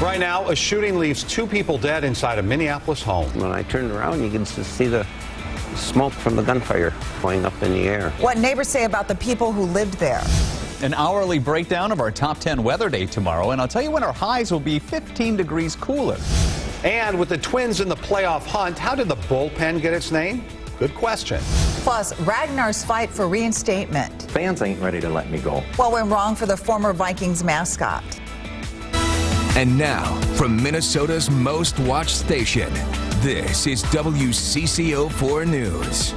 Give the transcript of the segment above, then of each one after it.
Right now, a shooting leaves 2 people dead inside a Minneapolis home. When I turned around, you can just see the smoke from the gunfire going up in the air. What neighbors say about the people who lived there. An hourly breakdown of our top 10 weather day tomorrow, and I'll tell you when our highs will be 15 degrees cooler. And with the Twins in the playoff hunt, how did the bullpen get its name? Good question. Plus, Ragnar's fight for reinstatement. Fans ain't ready to let me go. What went wrong for the former Vikings mascot? And now, from Minnesota's most watched station, this is WCCO 4 News.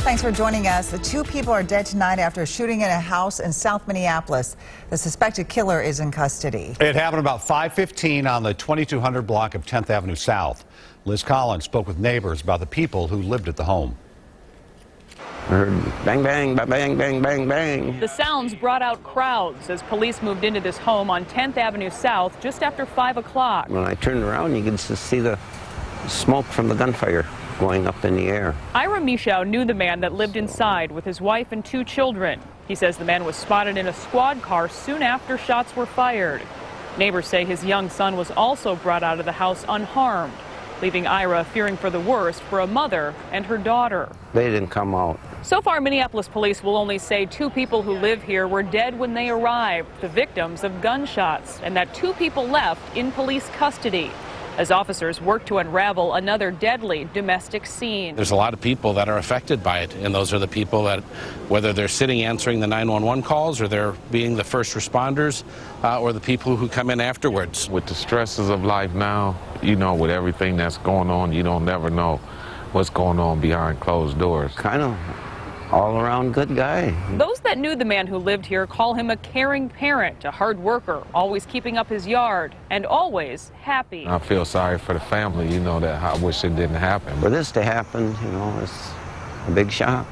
Thanks for joining us. The 2 people are dead tonight after a shooting in a house in South Minneapolis. The suspected killer is in custody. It happened about 5:15 on the 2200 block of 10th Avenue South. Liz Collins spoke with neighbors about the people who lived at the home. I heard bang, bang, bang, bang, bang, bang, bang. The sounds brought out crowds as police moved into this home on 10th Avenue South just after 5 o'clock. When I turned around, you can just see the smoke from the gunfire going up in the air. Ira Michow knew the man that lived inside with his wife and 2 children. He says the man was spotted in a squad car soon after shots were fired. Neighbors say his young son was also brought out of the house unharmed, leaving Ira fearing for the worst for a mother and her daughter. They didn't come out. So far, Minneapolis police will only say 2 people who live here were dead when they arrived, the victims of gunshots, and that 2 people left in police custody as officers work to unravel another deadly domestic scene. There's a lot of people that are affected by it, and those are the people that, whether they're sitting answering the 911 calls or they're being the first responders or the people who come in afterwards. With the stresses of life now, you know, with everything that's going on, you don't never know what's going on behind closed doors. Kind of all-around good guy. Those that knew the man who lived here call him a caring parent, a hard worker, always keeping up his yard, and always happy. I feel sorry for the family, you know, that I wish it didn't happen. For this to happen, you know, it's a big shock.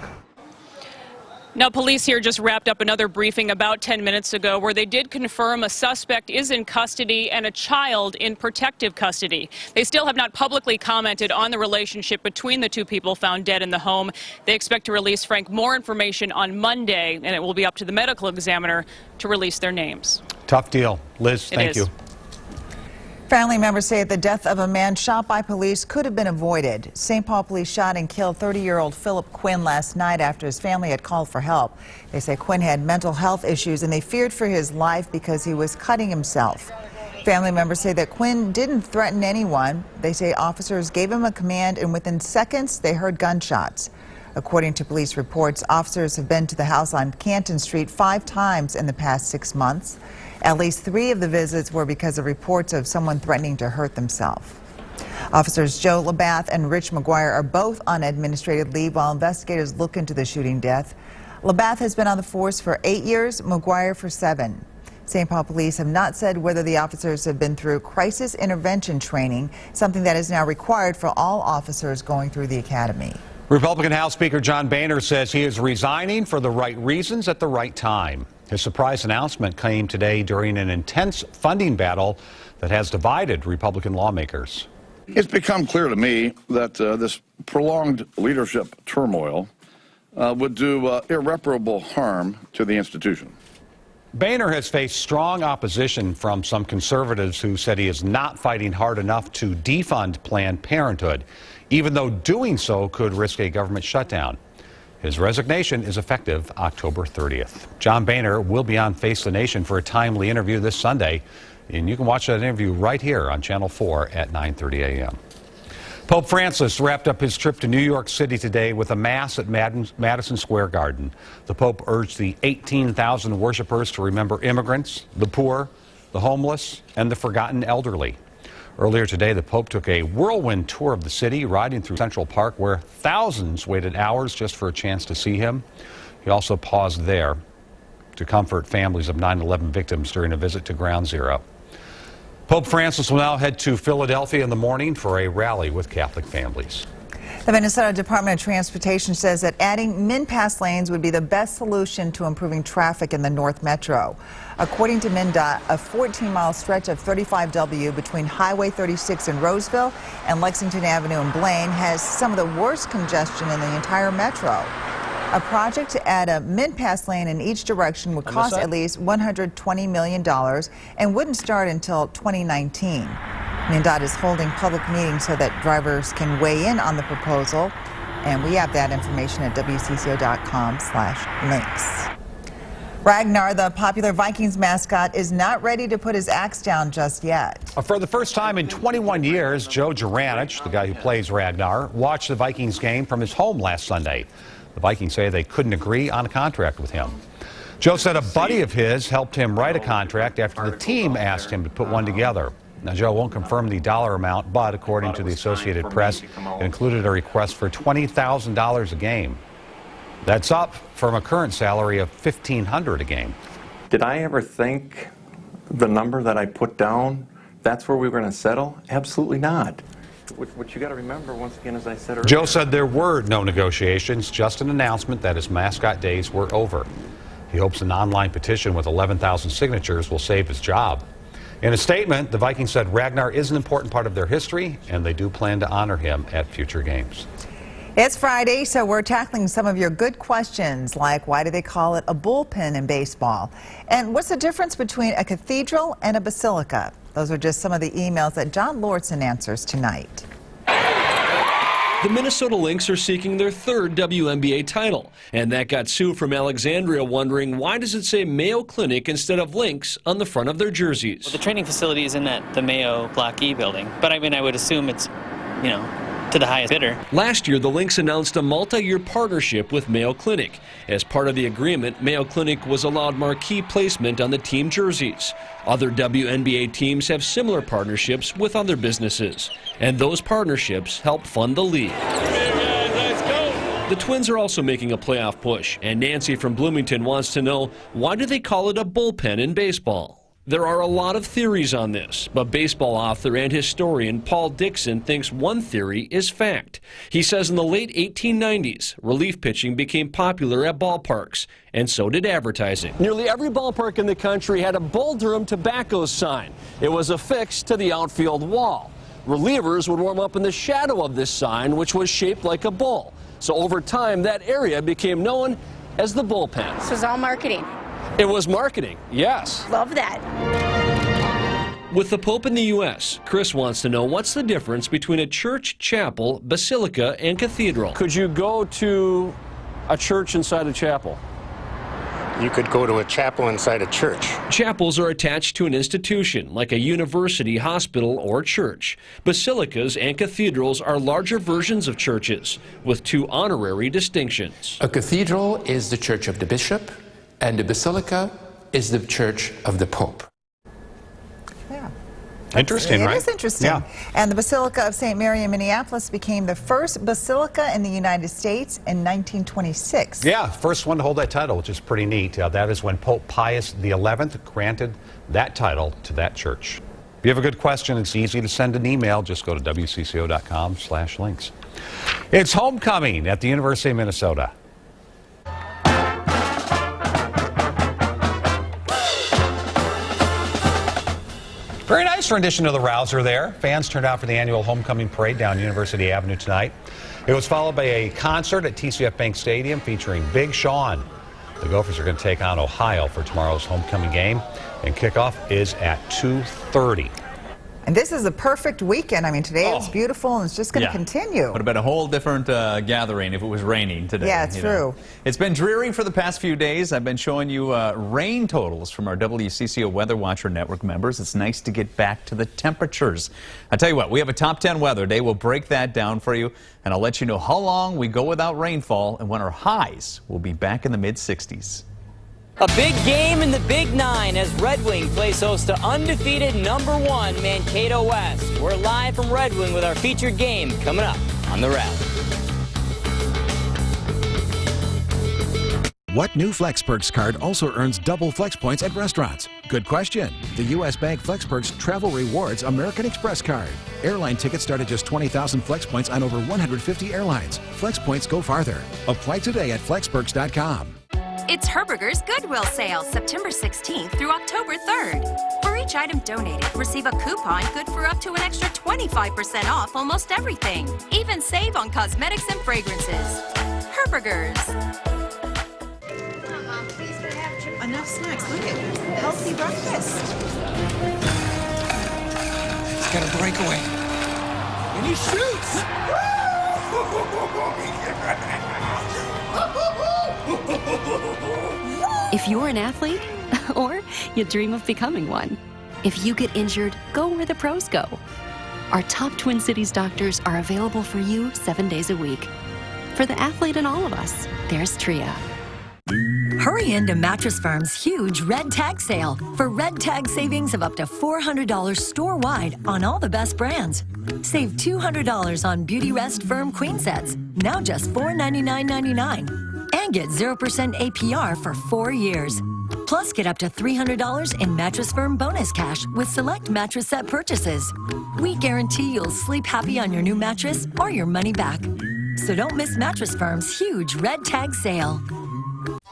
Now, police here just wrapped up another briefing about 10 minutes ago where they did confirm a suspect is in custody and a child in protective custody. They still have not publicly commented on the relationship between the 2 people found dead in the home. They expect to release, Frank, more information on Monday, and it will be up to the medical examiner to release their names. Tough deal. Liz, thank you. Family members say the death of a man shot by police could have been avoided. St. Paul police shot and killed 30-year-old Philip Quinn last night after his family had called for help. They say Quinn had mental health issues and they feared for his life because he was cutting himself. Family members say that Quinn didn't threaten anyone. They say officers gave him a command and within seconds they heard gunshots. According to police reports, officers have been to the house on Canton Street 5 times in the past 6 months. At least 3 of the visits were because of reports of someone threatening to hurt themselves. Officers Joe Labath and Rich McGuire are both on administrative leave while investigators look into the shooting death. Labath has been on the force for 8 years, McGuire for 7. St. Paul police have not said whether the officers have been through crisis intervention training, something that is now required for all officers going through the academy. Republican House Speaker John Boehner says he is resigning for the right reasons at the right time. His surprise announcement came today during an intense funding battle that has divided Republican lawmakers. It's become clear to me that this prolonged leadership turmoil would do irreparable harm to the institution. Boehner has faced strong opposition from some conservatives who said he is not fighting hard enough to defund Planned Parenthood, even though doing so could risk a government shutdown. His resignation is effective October 30th. John Boehner will be on Face the Nation for a timely interview this Sunday, and you can watch that interview right here on Channel 4 at 9:30 a.m. Pope Francis wrapped up his trip to New York City today with a mass at Madison Square Garden. The Pope urged the 18,000 worshipers to remember immigrants, the poor, the homeless, and the forgotten elderly. Earlier today, the Pope took a whirlwind tour of the city, riding through Central Park, where thousands waited hours just for a chance to see him. He also paused there to comfort families of 9/11 victims during a visit to Ground Zero. Pope Francis will now head to Philadelphia in the morning for a rally with Catholic families. The Minnesota Department of Transportation says that adding min-pass lanes would be the best solution to improving traffic in the North Metro. According to MnDOT, a 14-mile stretch of 35W between Highway 36 in Roseville and Lexington Avenue in Blaine has some of the worst congestion in the entire metro. A project to add a mid-pass lane in each direction would cost at least $120 million and wouldn't start until 2019. MnDOT is holding public meetings so that drivers can weigh in on the proposal, and we have that information at WCCO.com/links. Ragnar, the popular Vikings mascot, is not ready to put his axe down just yet. For the first time in 21 years, Joe Juranich, the guy who plays Ragnar, watched the Vikings game from his home last Sunday. The Vikings say they couldn't agree on a contract with him. Joe said a buddy of his helped him write a contract after the team asked him to put one together. Now, Joe won't confirm the dollar amount, but according to the Associated Press, it included a request for $20,000 a game. That's up from a current salary of $1,500 a game. Did I ever think the number that I put down, that's where we were going to settle? Absolutely not. What you got to remember, once again, as I said earlier. Joe said there were no negotiations, just an announcement that his mascot days were over. He hopes an online petition with 11,000 signatures will save his job. In a statement, the Vikings said Ragnar is an important part of their history, and they do plan to honor him at future games. It's Friday, so we're tackling some of your good questions, like why do they call it a bullpen in baseball? And what's the difference between a cathedral and a basilica? Those are just some of the emails that John Lordson answers tonight. The Minnesota Lynx are seeking their third WNBA title, and that got Sue from Alexandria wondering, why does it say Mayo Clinic instead of Lynx on the front of their jerseys? Well, the training facility is in the Mayo Block E building, but I mean, I would assume it's, to the highest bidder. Last year, the Lynx announced a multi-year partnership with Mayo Clinic. As part of the agreement, Mayo Clinic was allowed marquee placement on the team jerseys. Other WNBA teams have similar partnerships with other businesses, and those partnerships help fund the league. The Twins are also making a playoff push, and Nancy from Bloomington wants to know, why do they call it a bullpen in baseball? There are a lot of theories on this, but baseball author and historian Paul Dixon thinks one theory is fact. He says in the late 1890s, relief pitching became popular at ballparks, and so did advertising. Nearly every ballpark in the country had a Bull Durham tobacco sign. It was affixed to the outfield wall. Relievers would warm up in the shadow of this sign, which was shaped like a bull. So over time, that area became known as the bullpen. This was all marketing. It was marketing, yes. Love that. With the Pope in the U.S., Chris wants to know, what's the difference between a church, chapel, basilica, and cathedral? Could you go to a church inside a chapel? You could go to a chapel inside a church. Chapels are attached to an institution, like a university, hospital, or church. Basilicas and cathedrals are larger versions of churches, with two honorary distinctions. A cathedral is the church of the bishop, and the basilica is the church of the Pope. Yeah. Interesting, right? It is interesting. Yeah. And the Basilica of St. Mary in Minneapolis became the first basilica in the United States in 1926. Yeah, first one to hold that title, which is pretty neat. That is when Pope Pius XI granted that title to that church. If you have a good question, it's easy to send an email. Just go to WCCO.com/links. It's homecoming at the University of Minnesota. Very nice rendition of the Rouser there. Fans turned out for the annual homecoming parade down University Avenue tonight. It was followed by a concert at TCF Bank Stadium featuring Big Sean. The Gophers are going to take on Ohio for tomorrow's homecoming game, and kickoff is at 2:30. And this is a perfect weekend. I mean, today it was beautiful, and it's just going to continue. Would have been a whole different gathering if it was raining today. Yeah, it's true. It's been dreary for the past few days. I've been showing you rain totals from our WCCO Weather Watcher Network members. It's nice to get back to the temperatures. I tell you what, we have a top 10 weather day. We'll break that down for you, and I'll let you know how long we go without rainfall and when our highs will be back in the mid-60s. A big game in the Big Nine as Red Wing plays host to undefeated #1 Mankato West. We're live from Red Wing with our featured game coming up on The Rally. What new FlexPerks card also earns double Flex points at restaurants? Good question. The U.S. Bank FlexPerks Travel Rewards American Express card. Airline tickets start at just 20,000 Flex points on over 150 airlines. Flex points go farther. Apply today at flexperks.com. It's Herberger's Goodwill Sale, September 16th through October 3rd. For each item donated, receive a coupon good for up to an extra 25% off almost everything. Even save on cosmetics and fragrances. Herberger's. enough snacks. Look at healthy breakfast. He's got a breakaway. And he shoots! If you're an athlete, or you dream of becoming one, if you get injured, go where the pros go. Our top Twin Cities doctors are available for you 7 days a week. For the athlete in all of us, there's Tria. Hurry into Mattress Firm's huge Red Tag sale for Red Tag savings of up to $400 store-wide on all the best brands. Save $200 on Beauty Rest Firm queen sets, now just $499.99. And get 0% APR for 4 years. Plus, get up to $300 in Mattress Firm bonus cash with select mattress set purchases. We guarantee you'll sleep happy on your new mattress or your money back. So don't miss Mattress Firm's huge Red Tag sale.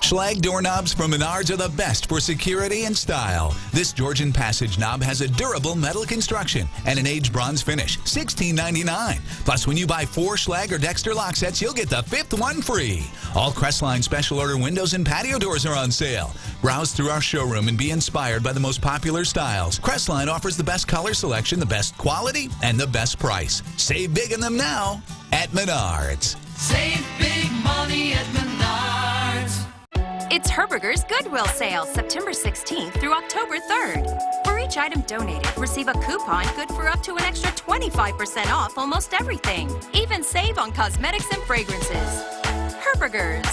Schlag doorknobs from Menards are the best for security and style. This Georgian Passage knob has a durable metal construction and an aged bronze finish, $16.99. Plus, when you buy 4 Schlag or Dexter lock sets, you'll get the 5th one free. All Crestline special order windows and patio doors are on sale. Browse through our showroom and be inspired by the most popular styles. Crestline offers the best color selection, the best quality, and the best price. Save big in them now at Menards. Save big money at Menards. It's Herberger's Goodwill Sale, September 16th through October 3rd. For each item donated, receive a coupon good for up to an extra 25% off almost everything. Even save on cosmetics and fragrances. Herberger's.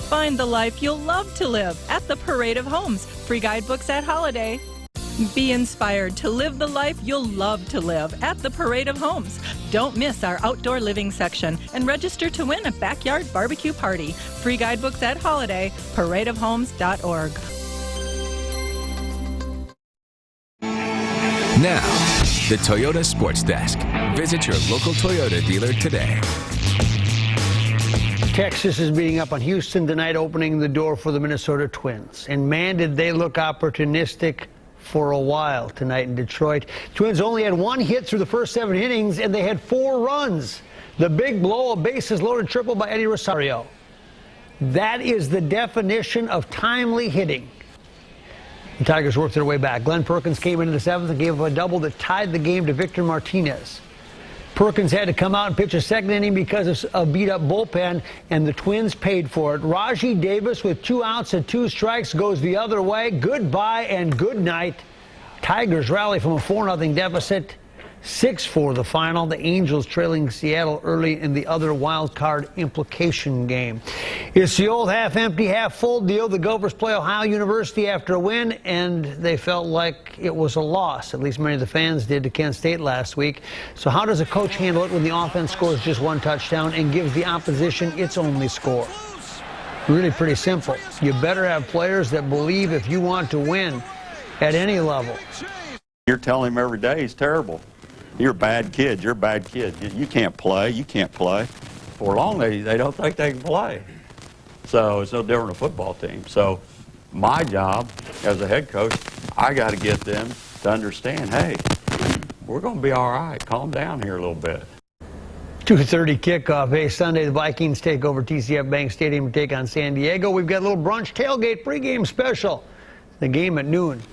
Find the life you'll love to live at the Parade of Homes. Free guidebooks at holiday. Be inspired to live the life you'll love to live at the Parade of Homes. Don't miss our outdoor living section and register to win a backyard barbecue party. Free guidebooks at holiday, paradeofhomes.org. Now, the Toyota Sports Desk. Visit your local Toyota dealer today. Texas is beating up on Houston tonight, opening the door for the Minnesota Twins. And man, did they look opportunistic for a while tonight in Detroit. Twins only had 1 hit through the first 7 innings, and they had 4 runs. The big blow, a bases-loaded triple by Eddie Rosario. That is the definition of timely hitting. The Tigers worked their way back. Glenn Perkins came into the 7th and gave up a double that tied the game to Victor Martinez. Perkins had to come out and pitch a 2nd inning because of a beat-up bullpen, and the Twins paid for it. Rajai Davis with 2 outs and 2 strikes goes the other way. Goodbye and good night. Tigers rally from a 4-0 deficit. 6-4 the final. The Angels trailing Seattle early in the other wild card implication game. It's the old half-empty, half-full deal. The Gophers play Ohio University after a win, and they felt like it was a loss. At least many of the fans did to Kent State last week. So how does a coach handle it when the offense scores just 1 touchdown and gives the opposition its only score? Really pretty simple. You better have players that believe if you want to win at any level. You're telling him every day he's terrible. You're a bad kid. You're a bad kid. You can't play. You can't play. For long, they don't think they can play. So it's no different than a football team. So my job as a head coach, I got to get them to understand, hey, we're going to be all right. Calm down here a little bit. 2:30 kickoff. Hey, Sunday, the Vikings take over TCF Bank Stadium to take on San Diego. We've got a little brunch tailgate pregame special. The game at noon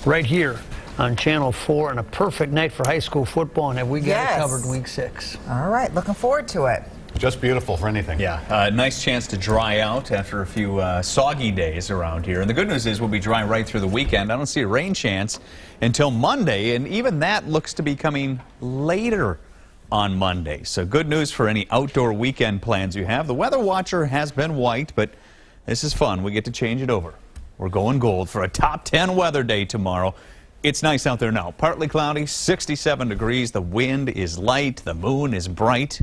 right here on Channel 4, and a perfect night for high school football, and have we got it covered week 6. All right, looking forward to it. Just beautiful for anything. Yeah, nice chance to dry out after a few soggy days around here. And the good news is we'll be dry right through the weekend. I don't see a rain chance until Monday, and even that looks to be coming later on Monday. So good news for any outdoor weekend plans you have. The weather watcher has been white, but this is fun. We get to change it over. We're going gold for a top 10 weather day tomorrow. It's nice out there now. Partly cloudy, 67 degrees. The wind is light. The moon is bright.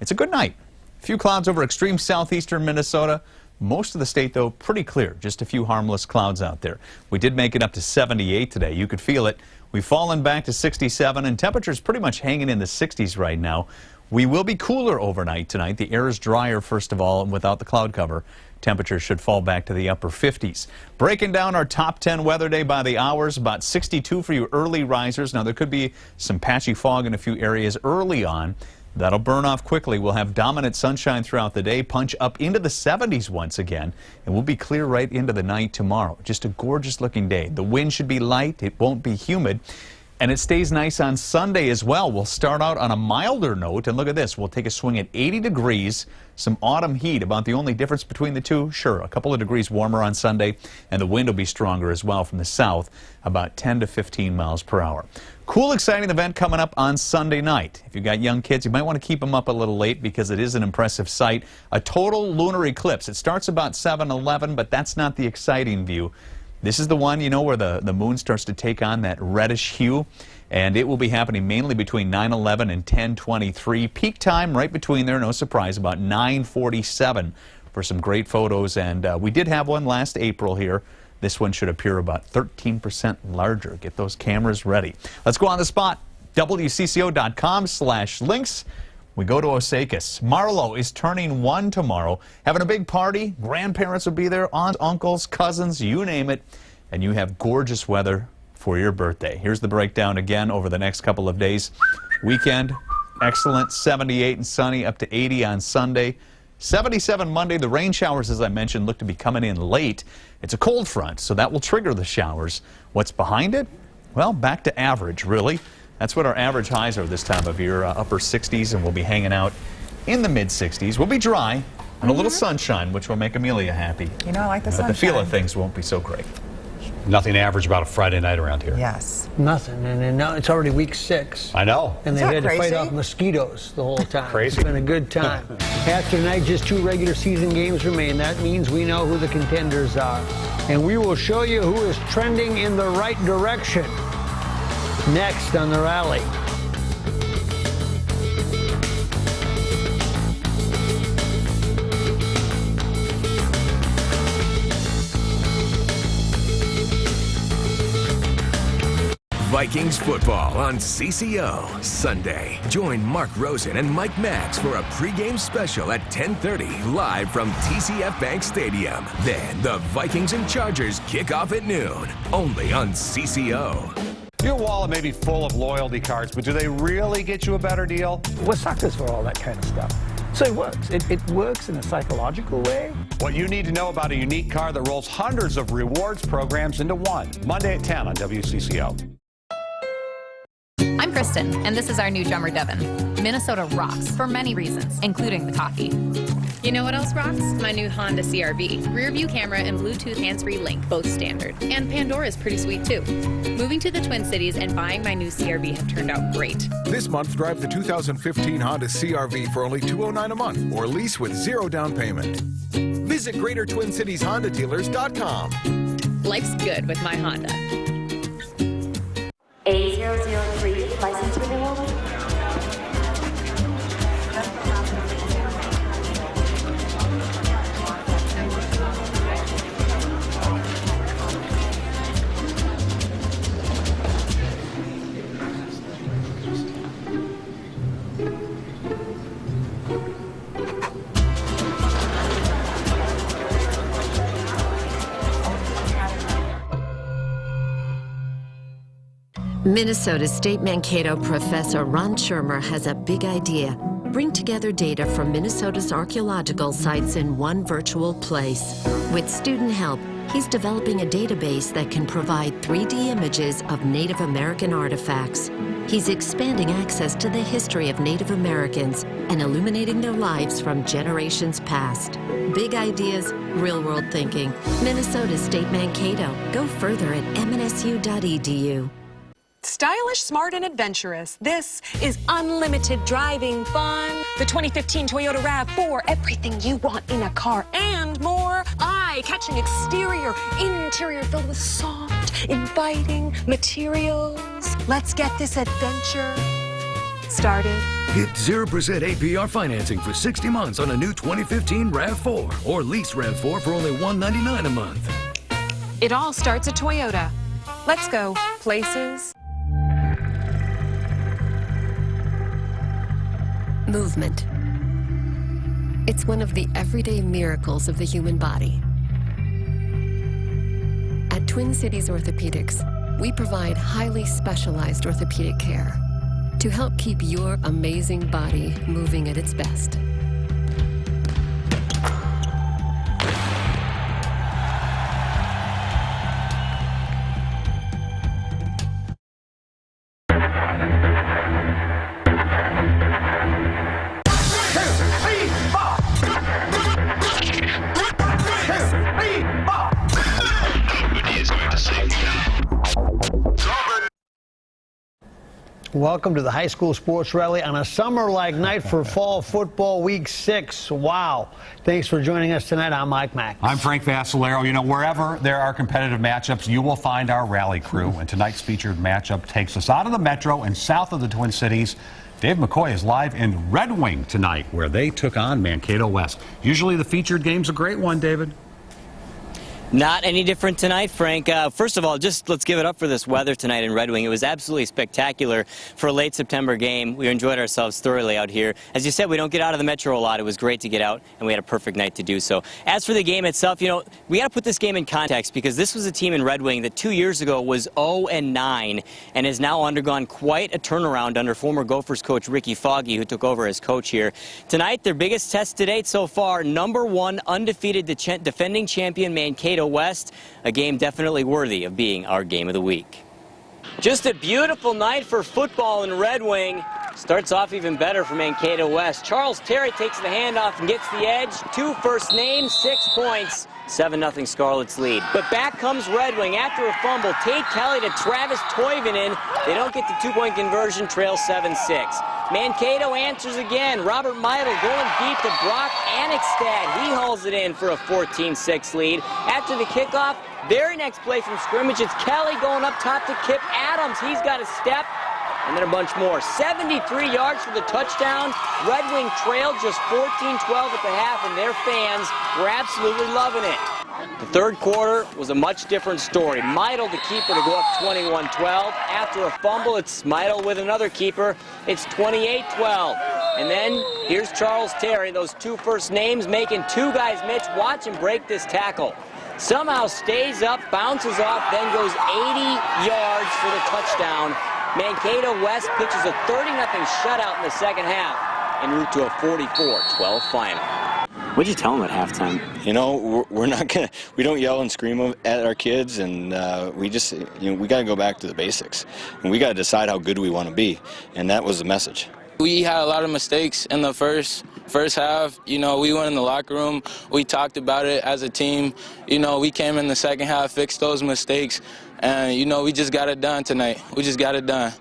It's a good night. A few clouds over extreme southeastern Minnesota. Most of the state, though, pretty clear. Just a few harmless clouds out there. We did make it up to 78 today. You could feel it. We've fallen back to 67, and temperatures pretty much hanging in the 60s right now. We will be cooler overnight tonight. The air is drier, first of all, and without the cloud cover. Temperatures should fall back to the upper 50s. Breaking down our top 10 weather day by the hours, about 62 for you early risers. Now, there could be some patchy fog in a few areas early on. That'll burn off quickly. We'll have dominant sunshine throughout the day, punch up into the 70s once again, and we'll be clear right into the night tomorrow. Just a gorgeous looking day. The wind should be light. It won't be humid. And it stays nice on Sunday as well. We'll start out on a milder note, and look at this. We'll take a swing at 80 degrees, some autumn heat. About the only difference between the two, sure, a couple of degrees warmer on Sunday, and the wind will be stronger as well from the south, about 10 to 15 miles per hour. Cool, exciting event coming up on Sunday night. If you've got young kids, you might want to keep them up a little late because it is an impressive sight. A total lunar eclipse. It starts about 7:11, but that's not the exciting view. This is the one, you know, where the moon starts to take on that reddish hue, and it will be happening mainly between 9:11 and 10:23. Peak time right between there, no surprise, about 9:47 for some great photos, and we did have one last April here. This one should appear about 13% larger. Get those cameras ready. Let's go on the spot. WCCO.com/links. We go to Osakis. Marlo is turning 1 tomorrow, having a big party. Grandparents will be there, aunts, uncles, cousins, you name it. And you have gorgeous weather for your birthday. Here's the breakdown again over the next couple of days. Weekend, excellent, 78 and sunny, up to 80 on Sunday. 77 Monday. The rain showers, as I mentioned, look to be coming in late. It's a cold front, so that will trigger the showers. What's behind it? Well, back to average, really. That's what our average highs are this time of year, upper 60s, and we'll be hanging out in the mid-60s. We'll be dry and a little sunshine, which will make Amelia happy. You know, I like the But sunshine. the feel of things won't be so great. Nothing average about a Friday night around here. Yes. Nothing, and now it's already week 6. I know. And Isn't they've that had to fight crazy? off mosquitoes the whole time. Crazy. It's been a good time. After tonight, just 2 regular season games remain. That means we know who the contenders are. And we will show you who is trending in the right direction. Next on The Rally. Vikings football on CCO Sunday. Join Mark Rosen and Mike Max for a pregame special at 10:30 live from TCF Bank Stadium. Then the Vikings and Chargers kick off at noon, only on CCO. Your wallet may be full of loyalty cards, but do they really get you a better deal? We're suckers for all that kind of stuff. So it works. It works in a psychological way. What you need to know about a unique card that rolls hundreds of rewards programs into one. Monday at 10 on WCCO. I'm Kristen, and this is our new drummer, Devin. Minnesota rocks for many reasons, including the coffee. You know what else rocks? My new Honda CR-V. Rear view camera and Bluetooth hands-free link, both standard. And Pandora's pretty sweet, too. Moving to the Twin Cities and buying my new CR-V have turned out great. This month, drive the 2015 Honda CR-V for only $209 a month, or lease with 0 down payment. Visit GreaterTwinCitiesHondaDealers.com. Life's good with my Honda. A003 license renewal. Minnesota State Mankato professor Ron Shermer has a big idea. Bring together data from Minnesota's archaeological sites in one virtual place. With student help, he's developing a database that can provide 3D images of Native American artifacts. He's expanding access to the history of Native Americans and illuminating their lives from generations past. Big ideas, real-world thinking. Minnesota State Mankato. Go further at mnsu.edu. Stylish, smart, and adventurous. This is unlimited driving fun. The 2015 Toyota RAV4, everything you want in a car and more. Eye-catching exterior, interior filled with soft, inviting materials. Let's get this adventure started. Get 0% APR financing for 60 months on a new 2015 RAV4 or lease RAV4 for only $199 a month. It all starts at Toyota. Let's go places. Movement. It's one of the everyday miracles of the human body. At Twin Cities Orthopedics, we provide highly specialized orthopedic care to help keep your amazing body moving at its best. Welcome to the high school sports rally on a summer-like night for fall football week 6. Wow. Thanks for joining us tonight. I'm Mike Mack. I'm Frank Vassalero. You know, wherever there are competitive matchups, you will find our rally crew. And tonight's featured matchup takes us out of the metro and south of the Twin Cities. Dave McCoy is live in Red Wing tonight, where they took on Mankato West. Usually the featured game's a great one, David. Not any different tonight, Frank. First of all, just let's give it up for this weather tonight in Red Wing. It was absolutely spectacular for a late September game. We enjoyed ourselves thoroughly out here. As you said, we don't get out of the metro a lot. It was great to get out, and we had a perfect night to do so. As for the game itself, you know, we got to put this game in context because this was a team in Red Wing that 2 years ago was 0-9 and has now undergone quite a turnaround under former Gophers coach Ricky Foggy, who took over as coach here. Tonight, their biggest test to date so far, #1 undefeated defending champion Mankato West, a game definitely worthy of being our game of the week. Just a beautiful night for football in Red Wing. Starts off even better for Mankato West. Charles Terry takes the handoff and gets the edge. 2 first names, 6 points. 7-0 Scarlets lead. But back comes Red Wing after a fumble. Tate Kelly to Travis Toivonen. They don't get the 2-point conversion, trail 7-6. Mankato answers again. Robert Meidel going deep to Brock Annexstad. He hauls it in for a 14-6 lead. After the kickoff, very next play from scrimmage, it's Kelly going up top to Kipp Adams. He's got a step. And then a bunch more. 73 yards for the touchdown. Red Wing trailed just 14-12 at the half, and their fans were absolutely loving it. The third quarter was a much different story. Meidel, the keeper, to go up 21-12. After a fumble, it's Meidel with another keeper. It's 28-12. And then here's Charles Terry, those 2 first names making 2 guys miss. Watch him break this tackle. Somehow stays up, bounces off, then goes 80 yards for the touchdown. Mankato West pitches a 30-0 shutout in the second half en route to a 44-12 final. What'd you tell them at halftime? You know, we don't yell and scream at our kids, and we just, you know, we got to go back to the basics, and we got to decide how good we want to be, and that was the message. We had a lot of mistakes in the first half. You know, we went in the locker room, we talked about it as a team. You know, we came in the second half, fixed those mistakes, and, you know, we just got it done tonight. We just got it done.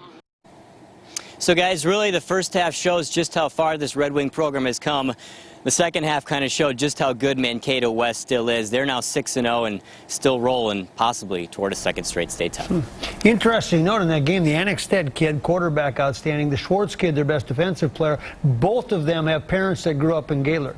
So, guys, really the first half shows just how far this Red Wing program has come. The second half kind of showed just how good Mankato West still is. They're now 6-0 and still rolling, possibly toward a second straight state title. Interesting note in that game, the Annexstad kid, quarterback, outstanding. The Schwartz kid, their best defensive player. Both of them have parents that grew up in Gaylord.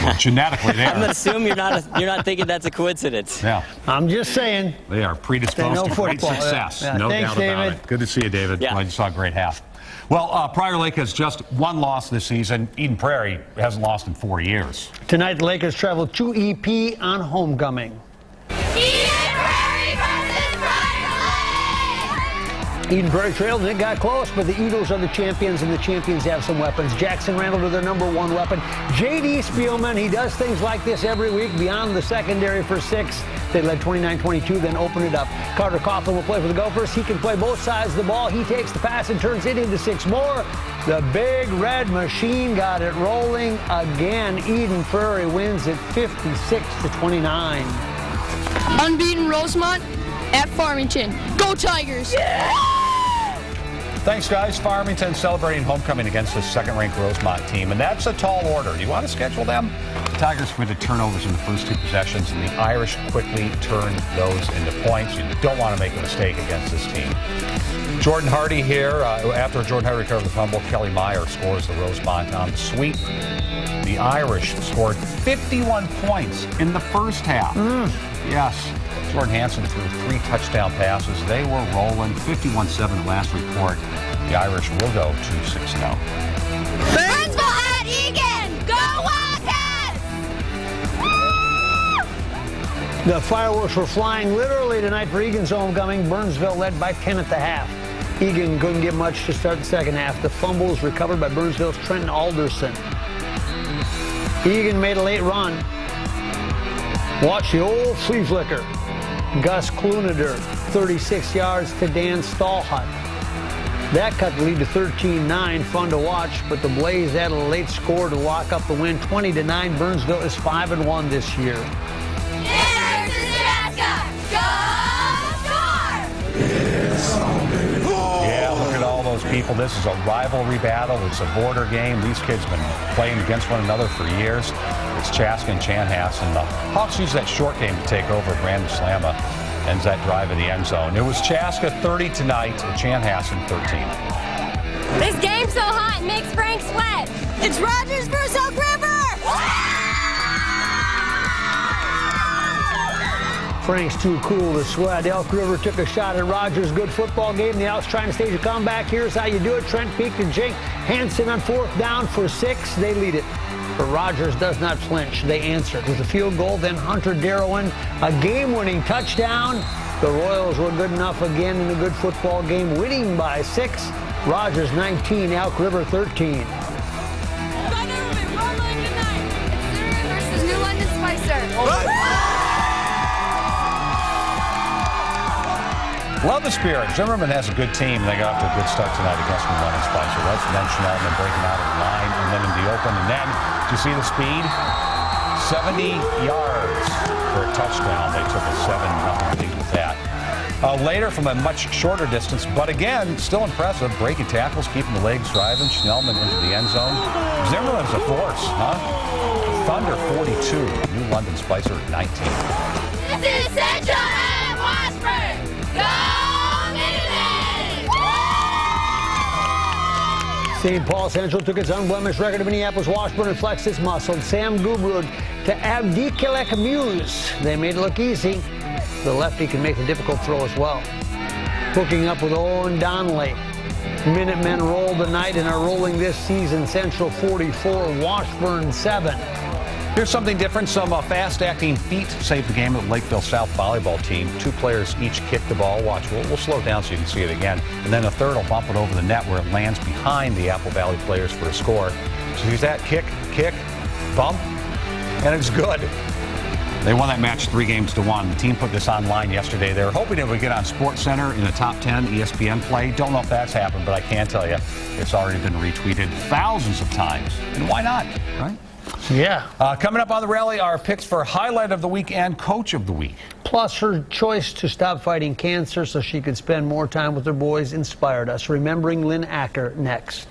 Well, genetically, they I'm are. going to assume you're not thinking that's a coincidence. Yeah. I'm just saying. They are predisposed to great success. Yeah. No Thanks, doubt about David. it. Good to see you, David. Yeah. Glad you saw a great half. Well, Prior Lake has just 1 loss this season. Eden Prairie hasn't lost in 4 years. Tonight, the Lakers travel to EP on homecoming. Eden Prairie trailed and it got close, but the Eagles are the champions, and the champions have some weapons. Jackson Randall to their #1 weapon. J.D. Spielman, he does things like this every week beyond the secondary for 6. They led 29-22, then opened it up. Carter Coughlin will play for the Gophers. He can play both sides of the ball. He takes the pass and turns it into 6 more. The Big Red Machine got it rolling again. Eden Prairie wins it 56-29. Unbeaten Rosemont at Farmington. Go Tigers! Yeah! Thanks, guys. Farmington celebrating homecoming against the second-ranked Rosemont team, and that's a tall order. Do you want to schedule them? The Tigers committed turnovers in the first 2 possessions, and the Irish quickly turned those into points. You don't want to make a mistake against this team. Jordan Hardy here. After Jordan Hardy recovered the fumble, Kelly Meyer scores the Rosemont on the sweep. The Irish scored 51 points in the first half. Yes. Jordan Hansen threw 3 touchdown passes. They were rolling 51-7 at last report. The Irish will go to 6-0. Burnsville at Egan! Go Wildcats! The fireworks were flying literally tonight for Egan's homecoming. Burnsville led by 10 at the half. Egan couldn't get much to start the second half. The fumble was recovered by Burnsville's Trenton Alderson. Egan made a late run. Watch the old flea flicker. Gus Klunader, 36 yards to Dan Stallhut. That cut the lead to 13-9. Fun to watch, but the Blaze added a late score to lock up the win. 20-9. Burnsville is 5-1 this year. Yeah, look at all those people. This is a rivalry battle. It's a border game. These kids have been playing against one another for years. It's Chaska and Chanhassen. The Hawks use that short game to take over. Brandon Slamma ends that drive in the end zone. It was Chaska 30 tonight, and Chanhassen 13. This game's so hot it makes Frank sweat. It's Rogers versus Elk River. Frank's too cool to sweat. Elk River took a shot at Rogers' good football game. The Elks trying to stage a comeback. Here's how you do it. Trent Peak to Jake Hansen on 4th down for 6. They lead it. But Rogers does not flinch. They answer with a field goal. Then Hunter Darrowan, a game-winning touchdown. The Royals were good enough again in a good football game, winning by 6. Rogers 19, Elk River 13. Versus New London Spicer. Love the spirit. Zimmerman has a good team. They got off to a good start tonight against New London Spicer. That's then Schnellman breaking out of the line and then in the open. And then, do you see the speed? 70 yards for a touchdown. They took a 7-0 lead with that. Later from a much shorter distance, but again, still impressive. Breaking tackles, keeping the legs driving. Schnellman into the end zone. Zimmerman's a force, huh? Thunder 42. New London Spicer 19. This is Central and Washburn. Go Minute! St. Paul Central took its unblemished record of Minneapolis Washburn and flexed its muscle. Sam Gubrud to Abdikelek Muse. They made it look easy. The lefty can make the difficult throw as well. Hooking up with Owen Donnelly. Minutemen rolled tonight and are rolling this season. Central 44, Washburn 7. Here's something different. Some fast-acting feet saved the game of the Lakeville South volleyball team. 2 players each kicked the ball. Watch, we'll slow it down so you can see it again. And then a third will bump it over the net where it lands behind the Apple Valley players for a score. So here's that kick, bump, and it's good. They won that match 3-1. The team put this online yesterday. They were hoping it would get on SportsCenter in the top 10 ESPN play. Don't know if that's happened, but I can tell you it's already been retweeted thousands of times. And why not, right? Yeah. Coming up on the rally, our picks for highlight of the week and coach of the week. Plus, her choice to stop fighting cancer so she could spend more time with her boys inspired us. Remembering Lynn Acker next.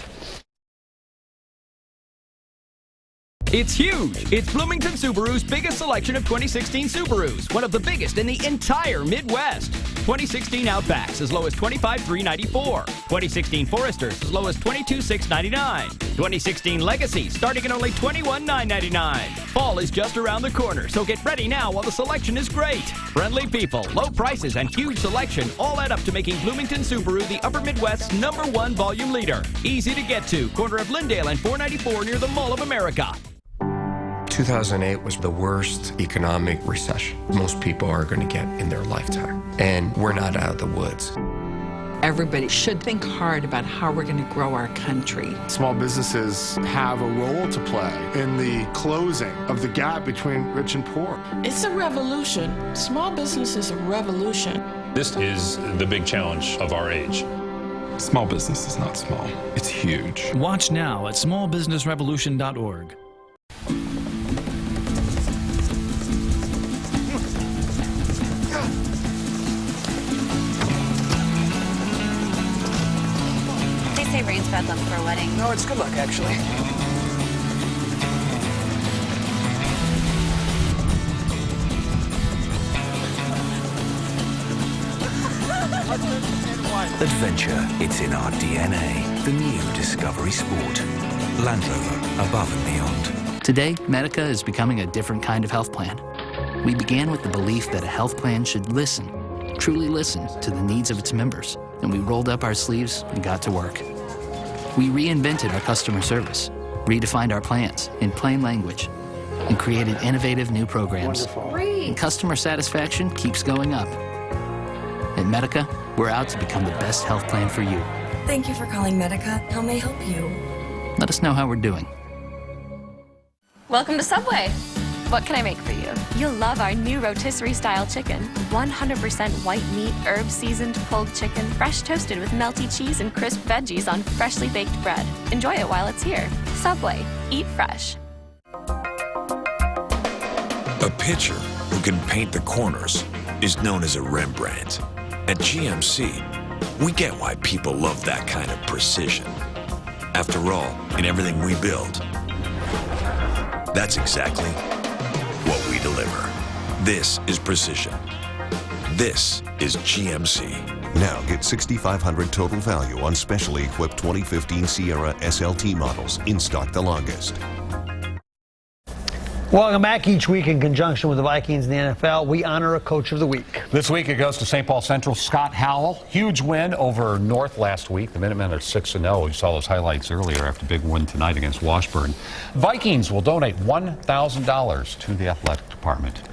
It's huge. It's Bloomington Subaru's biggest selection of 2016 Subarus, one of the biggest in the entire Midwest. 2016 Outbacks as low as $25,394. 2016 Foresters as low as $22,699. 2016 Legacies starting at only $21,999. Fall is just around the corner, so get ready now while the selection is great. Friendly people, low prices, and huge selection all add up to making Bloomington Subaru the Upper Midwest's #1 volume leader. Easy to get to, corner of Lyndale and 494 near the Mall of America. 2008 was the worst economic recession most people are going to get in their lifetime. And we're not out of the woods. Everybody should think hard about how we're going to grow our country. Small businesses have a role to play in the closing of the gap between rich and poor. It's a revolution. Small business is a revolution. This is the big challenge of our age. Small business is not small. It's huge. Watch now at smallbusinessrevolution.org. They say rain's bad luck for a wedding. No, it's good luck, actually. Adventure, it's in our DNA. The new Discovery Sport. Land Rover, above and beyond. Today, Medica is becoming a different kind of health plan. We began with the belief that a health plan should listen, truly listen to the needs of its members, and we rolled up our sleeves and got to work. We reinvented our customer service, redefined our plans in plain language, and created innovative new programs. And customer satisfaction keeps going up. At Medica, we're out to become the best health plan for you. Thank you for calling Medica. How may I help you? Let us know how we're doing. Welcome to Subway. What can I make for you? You'll love our new rotisserie-style chicken. 100% white meat, herb-seasoned pulled chicken, fresh toasted with melty cheese and crisp veggies on freshly baked bread. Enjoy it while it's here. Subway. Eat fresh. A pitcher who can paint the corners is known as a Rembrandt. At GMC, we get why people love that kind of precision. After all, in everything we build, that's exactly what we deliver. This is precision. This is GMC. Now get $6,500 total value on specially equipped 2015 Sierra SLT models in stock the longest. Welcome back. Each week in conjunction with the Vikings in the NFL, we honor a Coach of the Week. This week it goes to St. Paul Central Scott Howell. Huge win over North last week. The Minutemen are 6-0. You saw those highlights earlier after a big win tonight against Washburn. Vikings will donate $1,000 to the athletic department.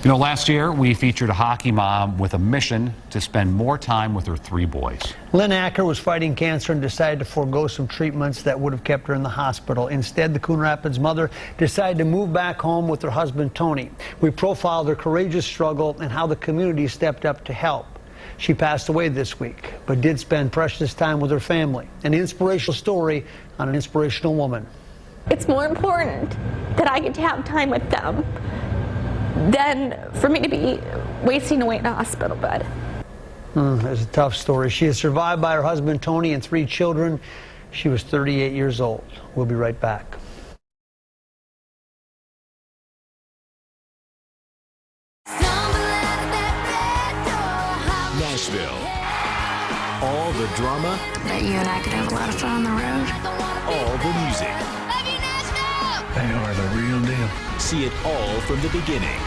You know, last year we featured a hockey mom with a mission to spend more time with her 3 boys. Lynn Acker was fighting cancer and decided to forego some treatments that would have kept her in the hospital. Instead, the Coon Rapids mother decided to move back home with her husband, Tony. We profiled her courageous struggle and how the community stepped up to help. She passed away this week, but did spend precious time with her family. An inspirational story on an inspirational woman. It's more important that I get to have time with them than for me to be wasting away in a hospital bed. It's a tough story. She is survived by her husband, Tony, and 3 children. She was 38 years old. We'll be right back. Nashville. All the drama. Bet you and I could have a lot of fun on the road. All the music. Love you, Nashville! They are the real deal. See it all from the beginning.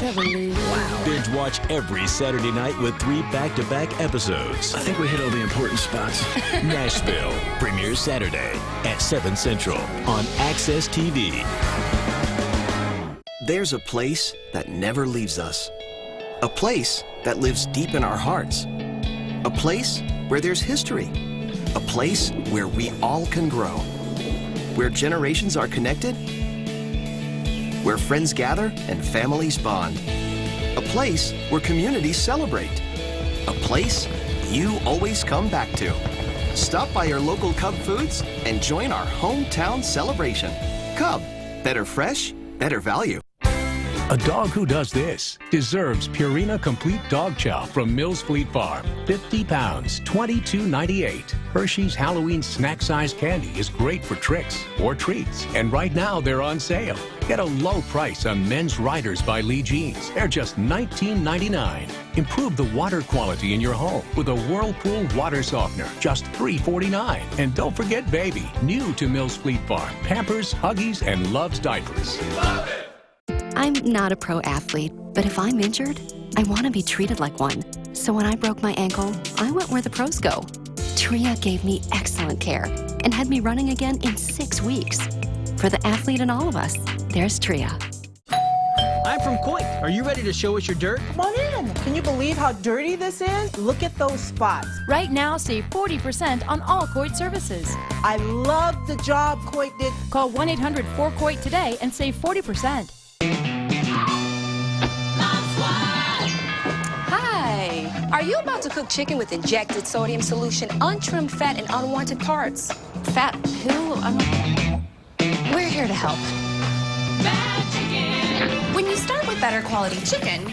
Wow. Binge watch every Saturday night with 3 back-to-back episodes. I think we hit all the important spots. Nashville premieres Saturday at 7 Central on Access TV. There's a place that never leaves us. A place that lives deep in our hearts. A place where there's history. A place where we all can grow. Where generations are connected. Where friends gather and families bond. A place where communities celebrate. A place you always come back to. Stop by your local Cub Foods and join our hometown celebration. Cub, better fresh, better value. A dog who does this deserves Purina Complete Dog Chow from Mills Fleet Farm. 50 pounds, $22.98. Hershey's Halloween snack-sized candy is great for tricks or treats. And right now they're on sale. Get a low price on men's Riders by Lee jeans. They're just $19.99. Improve the water quality in your home with a Whirlpool water softener, just $3.49. And don't forget baby, new to Mills Fleet Farm. Pampers, Huggies, and Love's diapers. Love it. I'm not a pro athlete, but if I'm injured, I want to be treated like one. So when I broke my ankle, I went where the pros go. Tria gave me excellent care and had me running again in 6 weeks. For the athlete in all of us, there's Tria. I'm from Coit. Are you ready to show us your dirt? Come on in. Can you believe how dirty this is? Look at those spots. Right now, save 40% on all Coit services. I love the job Coit did. Call 1-800-4COIT today and save 40%. Hi. Are you about to cook chicken with injected sodium solution, untrimmed fat, and unwanted parts? Fat who? We're here to help. Bad chicken. When you start with better quality chicken,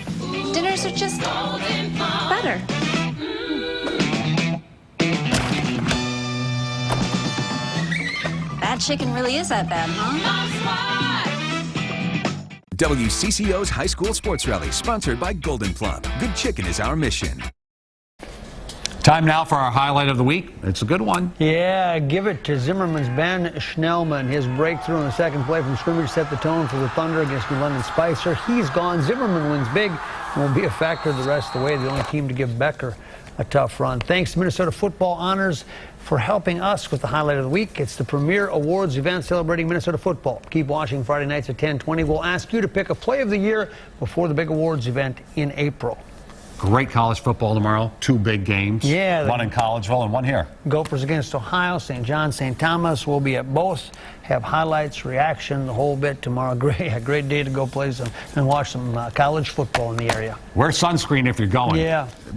dinners are just better. Bad chicken really is that bad, huh? WCCO's High School Sports Rally, sponsored by Golden Plum. Good chicken is our mission. Time now for our highlight of the week. It's a good one. Yeah, give it to Zimmerman's Ben Schnellman. His breakthrough on the second play from scrimmage set the tone for the Thunder against New London Spicer. He's gone. Zimmerman wins big won't be a factor the rest of the way. The only team to give Becker a tough run. Thanks to Minnesota Football Honors for helping us with the highlight of the week. It's the premier awards event celebrating Minnesota football. Keep watching Friday nights at 10:20. We'll ask you to pick a play of the year before the big awards event in April. Great college football tomorrow. 2 big games. Yeah. One in Collegeville and one here. Gophers against Ohio, St. John, St. Thomas. We'll be at both. Have highlights, reaction, the whole bit tomorrow. A great day to go play some and watch some college football in the area. Wear sunscreen if you're going. Yeah.